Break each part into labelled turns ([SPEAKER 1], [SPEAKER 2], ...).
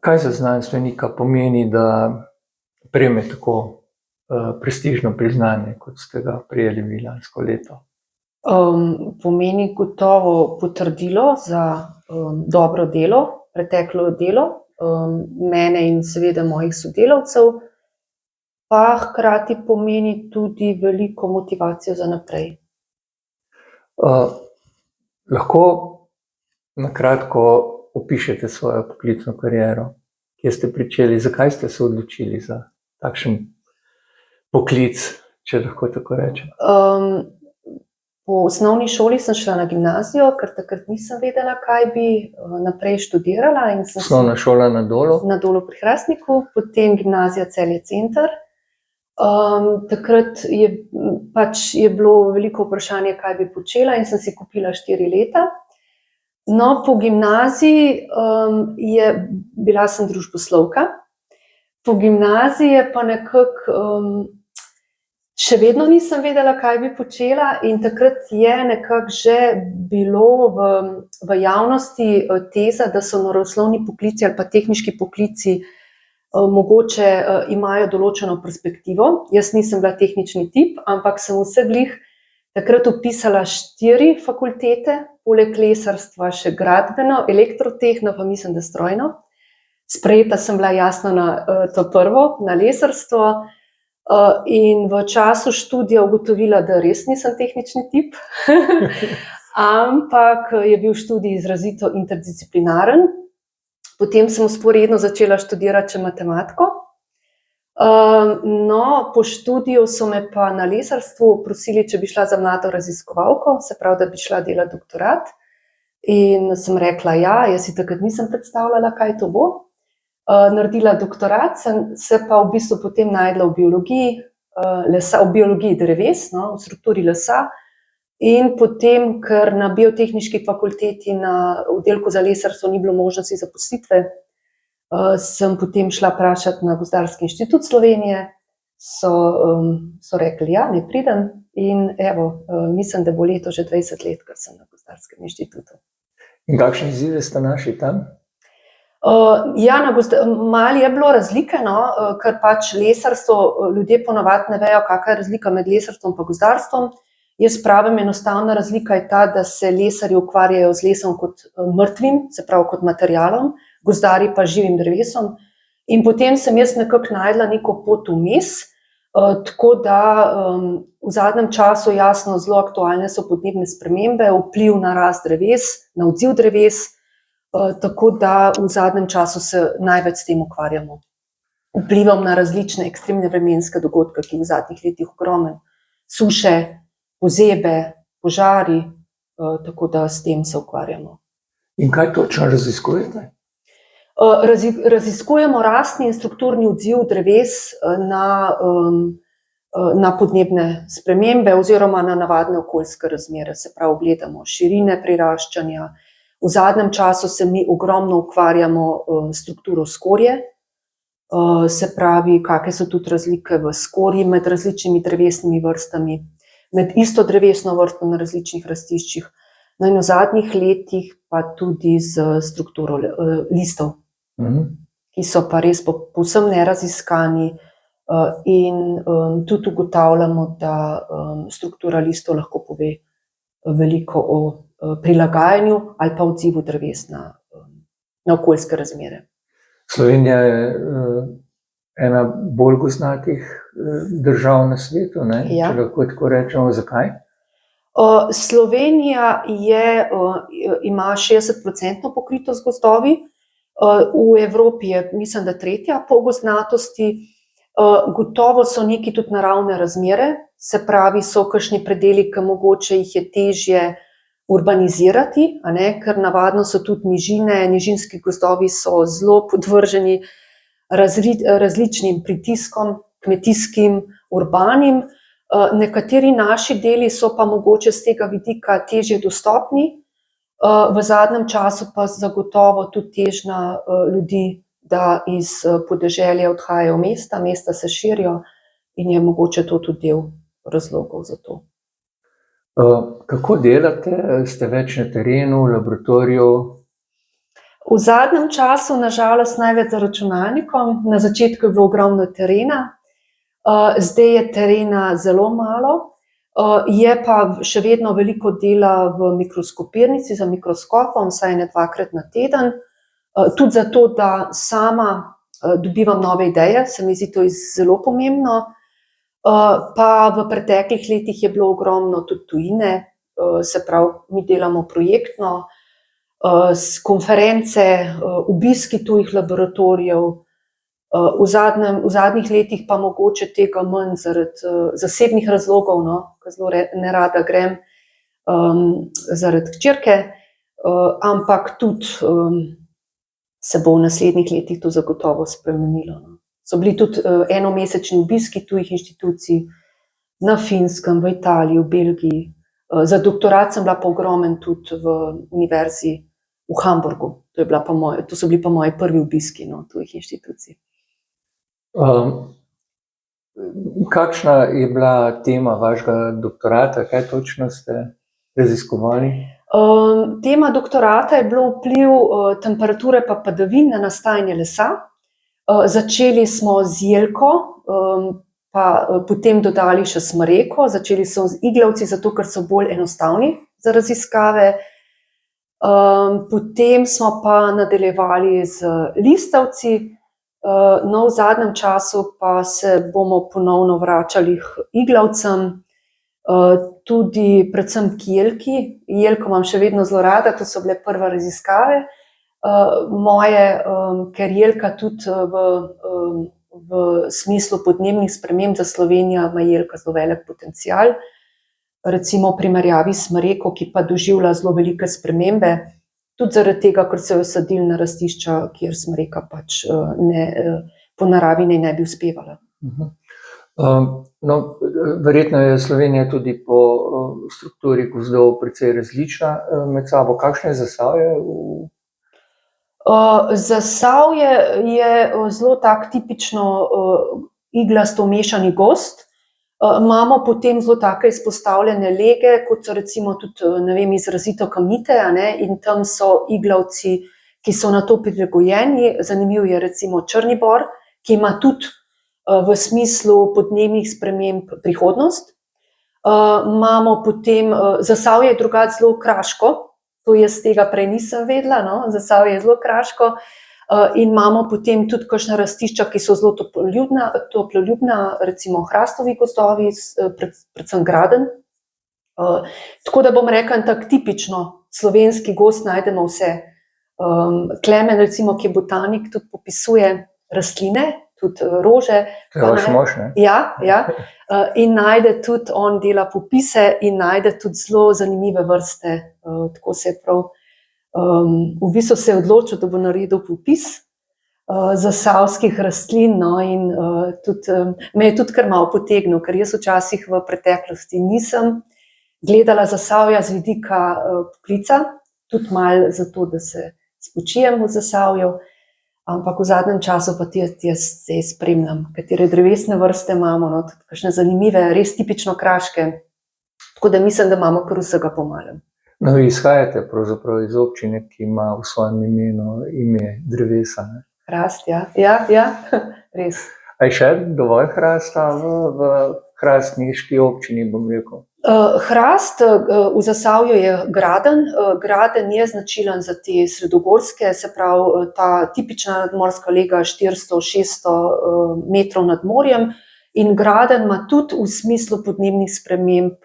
[SPEAKER 1] Kaj za znanstvenika pomeni, da prejme tako prestižno priznanje, kot ste ga prejeli lansko leto?
[SPEAKER 2] Pomeni gotovo potrdilo za dobro delo, preteklo delo mene in seveda mojih sodelavcev, pa hkrati pomeni tudi veliko motivacijo za naprej.
[SPEAKER 1] Lahko na kratko opišete svojo poklicno kariero, kje ste pričeli, zakaj ste se odločili za takšen poklic, če lahko tako rečem?
[SPEAKER 2] Po osnovni šoli sem šla na gimnazijo, ker takrat nisem vedela, kaj bi naprej študirala.
[SPEAKER 1] Osnovna šola na Dolu?
[SPEAKER 2] Na Dolu pri Hrastniku, potem gimnazija Celje Center. Takrat je bilo veliko vprašanje, kaj bi počela, in sem si kupila 4 leta. No, po gimnaziji bila sem družboslovka, po gimnaziji je pa nekako še vedno nisem vedela, kaj bi počela, in takrat je nekako že bilo v javnosti teza, da so naravoslovni poklici ali pa tehniški poklici mogoče imajo določeno perspektivo. Jaz nisem bila tehnični tip, ampak sem vse glih takrat vpisala 4 fakultete, poleg lesarstva še gradbeno, elektrotehno, pa mislim, da strojno. Sprejeta sem bila jasno na to prvo, na lesarstvo, in v času študija ugotovila, da res nisem tehnični tip, ampak je bil študij izrazito interdisciplinaren. Potem sem vzporedno začela študirati še matematiko. No, po študiju so me pa na lesarstvu prosili, če bi šla za mlado raziskovalko, se pravi, da bi šla delati doktorat. In sem rekla ja, jaz si takrat nisem predstavljala, kaj to bo. Naredila doktorat, sem se pa v bistvu potem našla v biologiji lesa, v biologiji dreves, v strukturi lesa. In potem, ker na biotehniški fakulteti na oddelku za lesarstvo ni bilo možnosti zaposlitve, sem potem šla vprašati na Gozdarski inštitut Slovenije. So rekli, ja, naj pridem, in evo, mislim, da bo leto že 20 let, ker sem na Gozdarskem inštitutu.
[SPEAKER 1] In kakšne izzive ste našli tam?
[SPEAKER 2] Ja, malo je bilo razlike, ker pač lesarstvo, ljudje ponavadi ne vejo, kakšna je razlika med lesarstvom in gozdarstvom. Jaz pravim, enostavna razlika je ta, da se lesarji ukvarjajo z lesom kot mrtvim, se pravi kot materialom, gozdarji pa živim drevesom. In potem sem jaz nekako našla neko pot vmes, tako da v zadnjem času, jasno, zelo aktualne so podnebne spremembe, vpliv na rast dreves, na odziv dreves, tako da v zadnjem času se največ s tem ukvarjamo. Vplivom na različne ekstremne vremenske dogodke, ki v zadnjih letih ogromno, suše, pozebe, požari, tako da s tem se ukvarjamo.
[SPEAKER 1] In kaj točno raziskujete?
[SPEAKER 2] Raziskujemo rastni in strukturni odziv dreves na podnebne spremembe oziroma na navadne okoljske razmere, se pravi, gledamo širine priraščanja. V zadnjem času se mi ogromno ukvarjamo s strukturo skorje, se pravi, kakšne so tudi razlike v skorji med različnimi drevesnimi vrstami, med isto drevesno vrsto na različnih rastiščih. No, in v zadnjih letih pa tudi z strukturo listov, ki so pa res povsem neraziskani, in tudi ugotavljamo, da struktura listov lahko pove veliko o prilagajanju ali pa odzivu dreves na okoljske razmere.
[SPEAKER 1] Slovenija je ena bolj gozdnatih držav na svetu, ne?
[SPEAKER 2] Ja.
[SPEAKER 1] Če lahko tako rečemo, zakaj?
[SPEAKER 2] Slovenija ima 60% pokritost z gozdovi, v Evropi je, mislim, da 3. po gozdnatosti. Gotovo so neki tudi naravne razmere, se pravi, so kakšni predeli, ki mogoče jih je težje urbanizirati, ker navadno so tudi nižine, nižinski gozdovi so zelo podvrženi različnim pritiskom, kmetijskim, urbanim. Nekateri naši deli so pa mogoče z tega vidika težje dostopni, v zadnjem času pa zagotovo tudi težnja ljudi, da iz podeželja odhajajo v mesta, mesta se širijo, in je mogoče to tudi del razlogov za to.
[SPEAKER 1] Kako delate? Ste več na terenu, v laboratoriju?
[SPEAKER 2] V zadnjem času, nažalost, največ za računalnikom. Na začetku je bilo ogromno terena, zdaj je terena zelo malo. Je pa še vedno veliko dela v mikroskopirnici za mikroskopom, vsaj 2-krat na teden. Tudi zato, da sama dobivam nove ideje, se mi zdi to zelo pomembno. Pa v preteklih letih je bilo ogromno tudi tujine, se pravi, mi delamo projektno, konference, obiski tujih laboratorijev. V zadnjih letih pa mogoče tega manj zaradi zasebnih razlogov, no, ko zelo nerada grem, zaradi hčerke, ampak tudi se bo v naslednjih letih to zagotovo spremenilo, no. So bili tudi enomesečni obiski tujih inštitucij na Finskem, v Italiji, v Belgiji. Za doktorat sem bila pa ogromen tudi v univerzi v Hamburgu. To so bili pa moji prvi obiski, no, tujih inštitucij.
[SPEAKER 1] Kakšna je bila tema vašega doktorata? Kaj točno ste raziskovali?
[SPEAKER 2] Tema doktorata je bilo vpliv temperature pa padavin na nastajanje lesa. Začeli smo z jelko, pa potem dodali še smreko. Začeli smo z iglavci, zato ker so bolj enostavni za raziskave. Potem smo pa nadaljevali z listavci. No, v zadnjem času pa se bomo ponovno vračali k iglavcem, tudi predvsem k jelki. Jelko imam še vedno zelo rada, to so bile prve raziskave moje, ker jelka tudi v smislu podnebnih sprememb za Slovenijo ima jelka zelo velik potencial. Recimo v primerjavi s smreko, ki pa doživlja zelo velike spremembe, tudi zaradi tega, ker so jo sadili na rastišča, kjer smreka pač po naravi ne bi uspevala.
[SPEAKER 1] No, verjetno je Slovenija tudi po strukturi gozdov precej različna med sabo. Kakšno je Zasavje?
[SPEAKER 2] Zasavje je zelo tak tipično iglasto mešani gozd. Imamo potem zelo take izpostavljene lege, kot so recimo tudi, ne vem, izrazito kamnite, a ne, in tam so iglavci, ki so na to prilagojeni. Zanimiv je recimo črni bor, ki ima tudi v smislu podnebnih sprememb prihodnost. Imamo potem, Zasavje je drugače zelo kraško, to jaz tega prej nisem vedela, no, Zasavje je zelo kraško. In imamo potem tudi kakšna rastišča, ki so zelo toploljubna, recimo hrastovi gozdovi, predvsem graden. Tako da bom rekla, tak tipično slovenski gozd najdemo vse. Klemen, recimo, ki je botanik, tudi popisuje rastline, tudi rože.
[SPEAKER 1] To je vaš mož, ne?
[SPEAKER 2] Ja. In najde tudi, on dela popise in najde tudi zelo zanimive vrste, tako se je prav. V bistvu se je odločil, da bo naredil popis zasavskih rastlin, no, in me je tudi kar malo potegnil, ker jaz včasih v preteklosti nisem gledala Zasavja z vidika poklica, tudi malo zato, da se spočijem v Zasavju, ampak v zadnjem času pa jaz se spremljam, katere drevesne vrste imamo, no, tudi kakšne zanimive, res tipično kraške, tako da mislim, da imamo kar vsega po malem.
[SPEAKER 1] No, vi izhajate pravzaprav iz občine, ki ima v svojem imenu ime drevesa, ne?
[SPEAKER 2] Hrast, ja, res.
[SPEAKER 1] A je še dovolj hrasta v hrastniški občini, bom rekel?
[SPEAKER 2] Hrast v Zasavju je graden. Graden je značilen za te sredogorske, se pravi, ta tipična nadmorska lega 400-600 metrov nad morjem, in graden ima tudi v smislu podnebnih sprememb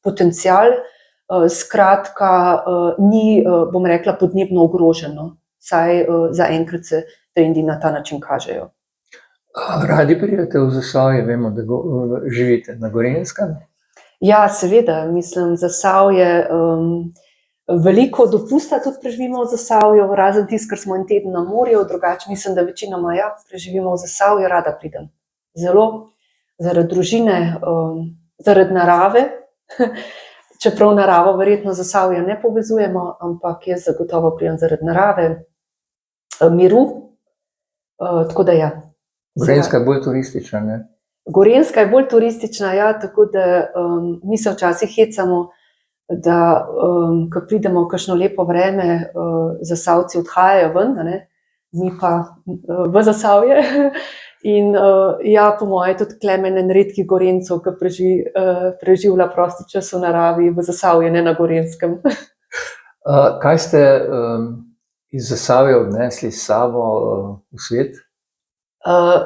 [SPEAKER 2] potencial. Skratka, ni, bom rekla, podnebno ogroženo, saj zaenkrat se trendi na ta način kažejo.
[SPEAKER 1] Radi pridete v Zasavje, vemo, da živite na Gorenjskem?
[SPEAKER 2] Ja, seveda, mislim, Zasavje, veliko dopusta tudi preživimo v Zasavju, razen tisto, ker smo en teden na morju, drugače mislim, da večinoma preživimo v Zasavju, rada pridem. Zelo, zaradi družine, zaradi narave. Čeprav naravo verjetno Zasavja ne povezujemo, ampak jaz zagotovo pridem zaradi narave, miru, tako da ja.
[SPEAKER 1] Gorenjska je bolj turistična, ne?
[SPEAKER 2] Gorenjska je bolj turistična, ja, tako da mi se včasih hecamo, da ko pridemo v kakšno lepo vreme, Zasavci odhajajo ven, a ne, mi pa v Zasavje. In ja, po moje tudi Klemen en redkih Gorencev, ki preživlja prosti čas v naravi v Zasavju, ne na Gorenjskem.
[SPEAKER 1] Kaj ste iz Zasavja odnesli s sabo v svet?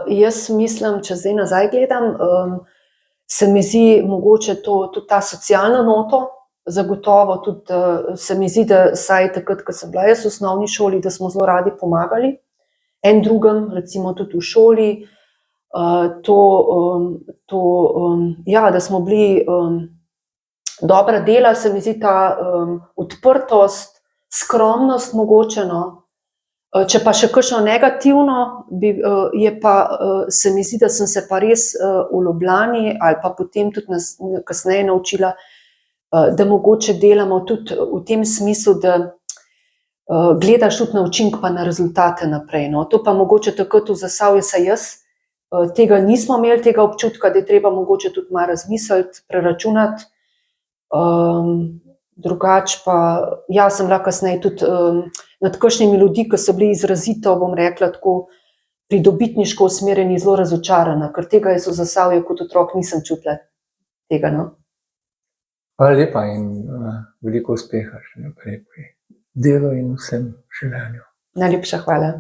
[SPEAKER 2] Jaz mislim, če zdaj nazaj gledam, se mi zdi mogoče tudi ta socialna nota, zagotovo tudi se mi zdi, da saj takrat, ko sem bila jaz v osnovni šoli, da smo zelo radi pomagali en drugem, recimo tudi v šoli, ja, da smo bili dobra dela, se mi zdi ta odprtost, skromnost mogoče, no. Če pa še kakšno negativno, je pa, se mi zdi, da sem se pa res v Ljubljani ali pa potem tudi kasneje naučila, da mogoče delamo tudi v tem smislu, da gledaš tudi na učinek pa na rezultate naprej, no. To pa mogoče takrat v Zasavju, saj jaz tega nismo imeli, tega občutka, da je treba mogoče tudi malo razmisliti, preračunati. Drugače pa, ja, sem bila kasneje tudi nad kakšnimi ljudmi, ki so bili izrazito, bom rekla tako, pridobitniško usmerjeni, zelo razočarana, ker tega jaz v Zasavju kot otrok nisem čutila tega, no.
[SPEAKER 1] Hvala lepa in veliko uspeha še naprej pri delu in vsem življenju.
[SPEAKER 2] Najlepša hvala.